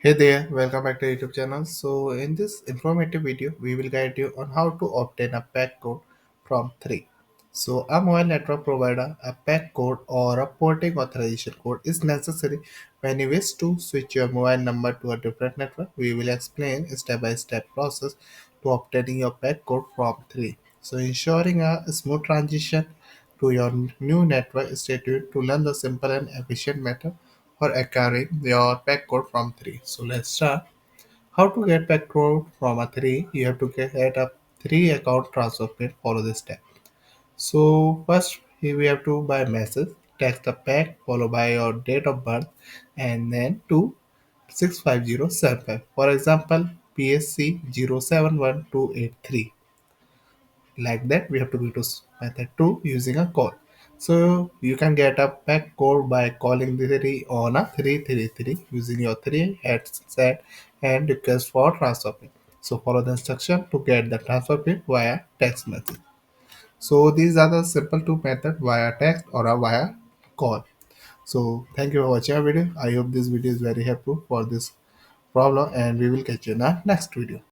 Hey there, welcome back to YouTube channel. So in this informative video, we will guide you on how to obtain a PAC code from 3. So a mobile network provider, a PAC code or a porting authorization code is necessary when you wish to switch your mobile number to a different network. We will explain step-by-step process to obtaining your PAC code from 3. So ensuring a smooth transition to your new network, stay tuned to learn the simple and efficient method for acquiring your pack code from 3. So let's start. How to get pack code from a 3? You have to get a 3 account transfer pin. Follow this step. So first here we have to by message text the pack followed by your date of birth and then to 65075. For example, PSC 071283. Like that we have to go to method 2 using a call. So you can get a pack code by calling the 3 on a 333 using your 3 headset and request for transfer pin. So follow the instruction to get the transfer pin via text message. So these are the simple two methods, via text or a via call. So thank you for watching our video. I hope this video is very helpful for this problem and we will catch you in our next video.